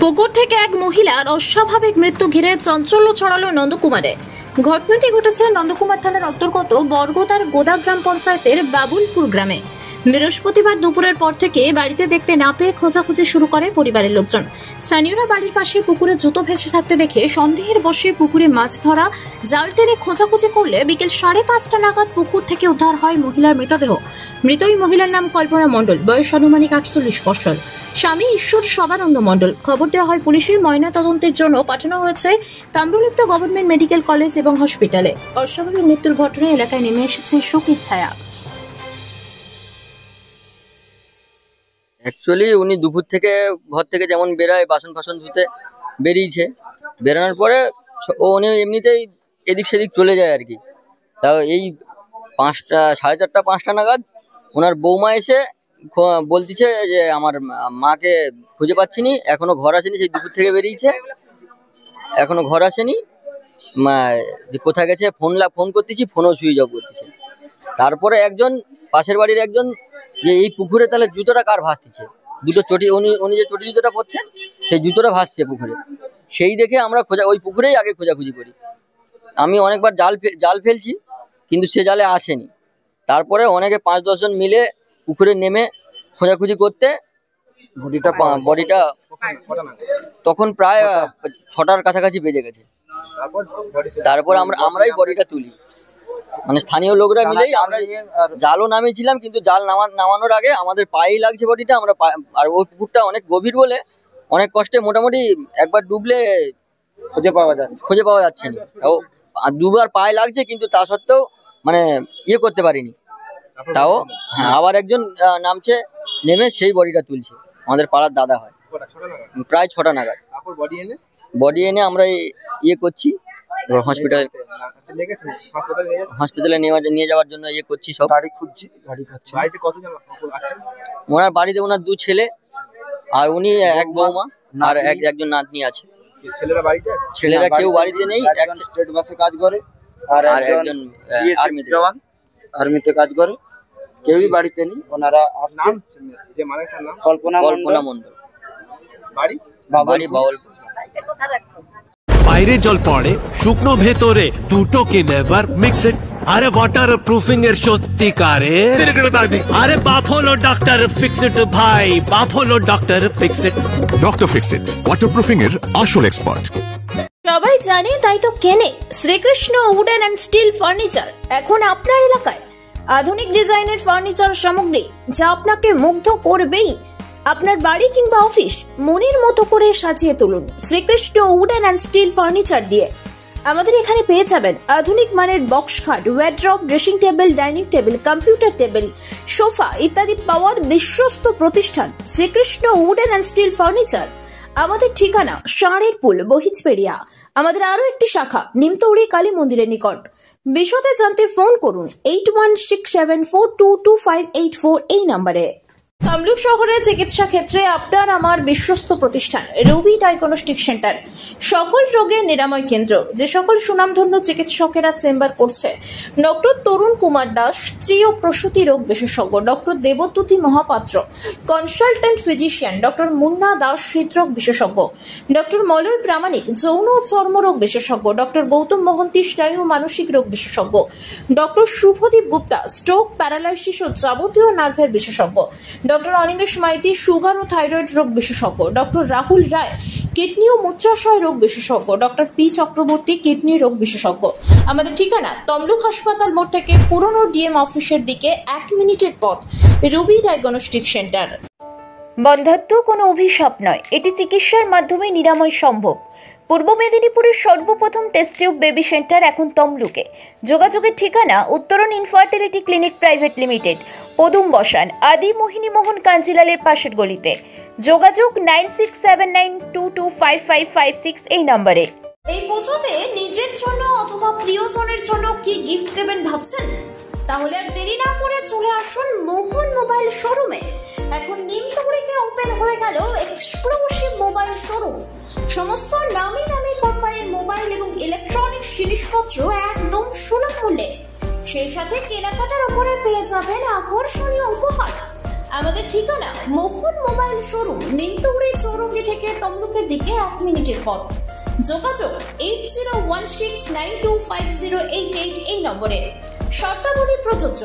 পুকুর থেকে এক মহিলার অস্বাভাবিক মৃত্যু ঘিরে চাঞ্চল্য ছড়ালো নন্দকুমারে। ঘটনাটি ঘটেছে নন্দকুমার থানার অন্তর্গত বরগোদার গোদা গ্রাম পঞ্চায়েতের বাবুলপুর গ্রামে। বৃহস্পতিবার দুপুরের পর থেকে বাড়িতে দেখতে না পেয়ে খোঁজাখুঁজি শুরু করে পরিবারের লোকজন। স্থানীয়রা বাড়ির পাশে পুকুরে জুতো ভেসে থাকতে দেখে সন্দেহের বশে পুকুরে মাছ ধরা জাল টেনে খোঁজাখুঁজি করলে বিকেল 5:30 নাগাদ পুকুর থেকে উদ্ধার হয় মহিলার মৃতদেহ। মৃত ওই মহিলার নাম কল্পনা মণ্ডল, বয়স আনুমানিক 48 বছর। স্বামী ঈশ্বর সদানন্দ মণ্ডল। খবর দেওয়া হয় পুলিশে। ময়না তদন্তের জন্য পাঠানো হয়েছে তাম্রলিপ্ত গভর্নমেন্ট মেডিকেল কলেজ এবং হসপিটালে। অস্বাভাবিক মৃত্যুর ঘটনায় এলাকায় নেমে এসেছে শোকের ছায়া। অ্যাকচুয়ালি উনি দুপুর থেকে ঘর থেকে যেমন বেরোয় বাসন ফাসন ধুতে বেরিয়েছে, বেরোনোর পরে উনি এমনিতেই এদিক সেদিক চলে যায় আর কি। তাও এই 4:30 নাগাদ ওনার বৌমা এসে বলতেছে যে আমার মাকে খুঁজে পাচ্ছি নি, এখনো ঘর আসেনি। সেই দুপুর থেকে বেরিয়েছে, এখনো ঘর আসেনি, কোথায় গেছে ফোন করতেছি, ফোনও সুইচ অফ করতেছে। তারপরে একজন পাশের বাড়ির একজন যে এই পুকুরে তাহলে জুতোটা কার ভাসতেছে, দুটো চটি উনি যে চটি জুতোটা পরছেন সেই জুতোটা ভাসছে পুকুরে। সেই দেখে আমরা ওই পুকুরেই আগে খোঁজাখুঁজি করি। আমি অনেকবার জাল ফেলছি কিন্তু সে জালে আসেনি। তারপরে অনেকে 5-10 জন মিলে পুকুরে নেমে খোঁজাখুঁজি করতে বডিটা তখন প্রায় 6টার কাছাকাছি বেজে গেছে। তারপর আমরাই বডিটা তুলি, মানে স্থানীয় লোকরা মিলেই। আমরা জালও নামিয়েছিলাম কিন্তু জাল নামানোর আগে আমাদের পায়েই লাগছে বডিটা। আমরা আর ওই পুকুরটা অনেক গভীর বলে অনেক কষ্টে মোটামুটি একবার ডুবলে খুঁজে পাওয়া যাচ্ছে না। তাও দুবার পায়ে লাগছে কিন্তু তা সত্ত্বেও মানে করতে পারিনি। তাও আবার একজন নামছে, নেমে সেই বডিটা তুলছে। আমাদের পাড়ার দাদা হয়। প্রায় 6টা নাগাদ বডি এনে আমরা করছি, হসপিটালে নিয়ে যাওয়ার জন্য করছি। সব গাড়ি খুঁজছি, গাড়ি পাচ্ছি। ওনার বাড়িতে ওনার 2 ছেলে আর উনি এক বৌমা আর একজন নাতনি আছে। ছেলেরা কেউ বাড়িতে নেই, স্টেট বাসে কাজ করে আর একজন আর্মিতে কাজ করে, কেউই বাড়িতে নেই। ওনারা আসছে। কল্পনা মণ্ডল, বাড়ি বাবুলপুর। বাইরে জল পড়ে শুকনো ভেতরে দুটোকে নেভার মিক্স ইট। আরে ওয়াটার প্রুফিং এর সত্যিকারে আরে বাপ হলো ডক্টর ফিক্সড ভাই, বাপ হলো doctor fixed. Doctor fixed waterproofing এর আসল এক্সপার্ট। সবাই জানে তাই তো কেনে Shrikrishna wooden and steel furniture. এখন আপনার এলাকায় আধুনিক ডিজাইনের ফার্নিচার সামগ্রী যা আপনাকে মুগ্ধ করবেই। আপনার বাড়ি কিংবা অফিস মনের মতো করে সাজিয়ে তুলুন Shrikrishna wooden and steel furniture দিয়ে। আমাদের এখানে পেয়ে যাবেন আধুনিক মানের বক্স খাট, wardrobe, dressing table, dining table, computer table, sofa ইত্যাদি পাওয়ার বিশ্বস্ত প্রতিষ্ঠান Shrikrishna wooden and steel furniture. আমাদের ঠিকানা ষাঁড়ের পুল, বহিজপেড়িয়া। আমাদের আরো একটি শাখা নিমতৌড়ি কালী মন্দিরের নিকট। বিশদে জানতে ফোন করুন 8167422584 এই নম্বরে। তমলুক শহরে চিকিৎসা ক্ষেত্রে আপনার আমার বিশ্বস্ত প্রতিষ্ঠান রবি ডায়াগনস্টিক সেন্টার। সকল রোগের নিরাময় কেন্দ্র। যে সকল সুনামধন্য চিকিৎসকেরা চেম্বার করছে: ডক্টর তরুণ কুমার দাস, স্ত্রী ও প্রসূতি রোগ বিশেষজ্ঞ; doctor Debdyuti Mahapatra, consultant physician; doctor Munna Das, হৃদরোগ বিশেষজ্ঞ; ডক্টর মলয় প্রামাণিক, যৌন ও চর্মরোগ বিশেষজ্ঞ; ডক্টর গৌতম মহন্তি, স্নায়ু ও মানসিক রোগ বিশেষজ্ঞ; doctor Subhadip Gupta, stroke, paralysis ও যাবতীয় নার্ভের বিশেষজ্ঞ; ডক্টর অনিমেষ মাইতি, সুগার ও থাইরয়েড রোগ বিশেষজ্ঞ; ডক্টর রাহুল রায়, কিডনি ও মূত্রাশয় রোগ বিশেষজ্ঞ; ডক্টর পি চক্রবর্তী, কিডনি রোগ বিশেষজ্ঞ। আমাদের ঠিকানা তমলুক হাসপাতাল মোড় থেকে পুরনো ডিএম অফিসের দিকে 1 মিনিটের পথ, রবি ডায়াগনস্টিক সেন্টার। বন্ধ্যাত্ব কোনো অভিশাপ নয়, এটি চিকিৎসার মাধ্যমে নিরাময় সম্ভব। পূর্ব মেদিনীপুরের সর্বপ্রথম টেস্ট টিউব বেবি সেন্টার এখন তমলুকে। যোগাযোগের ঠিকানা উত্তরণ ইনফার্টিলিটি ক্লিনিক প্রাইভেট লিমিটেড, পদুম বসান, আদি মোহিনী মোহন কাঞ্জিলালের পাশের গলিতে। যোগাযোগ 9679225556 এই নম্বরে। এই পুজোতে নিজের জন্য অথবা প্রিয়জনের জন্য কি গিফট দেবেন ভাবছেন? তাহলে আর দেরি না করে চলে আসুন মোহন মোবাইল শোরুমে। এখন নিমতৌড়িতে ওপেন হয়ে গেল এক্সক্লুসিভ মোবাইল শোরুম। সমস্ত নামি দামি কোম্পানির মোবাইল এবং ইলেকট্রনিক্স জিনিসপত্র একদম সুলভ মূল্যে। সেই সাথে কেনাকাটার উপরে পেয়ে যাবেন আকর্ষণীয় উপহার। আমাদের ঠিকানা মোহন মোবাইল শোরুম, নিমতৌড়ি চৌরঙ্গি থেকে তমলুকের দিকে 1 মিনিটের পথ। যোগাযোগ 8016925088 এই নম্বরে। শর্তাবলী প্রযোজ্য।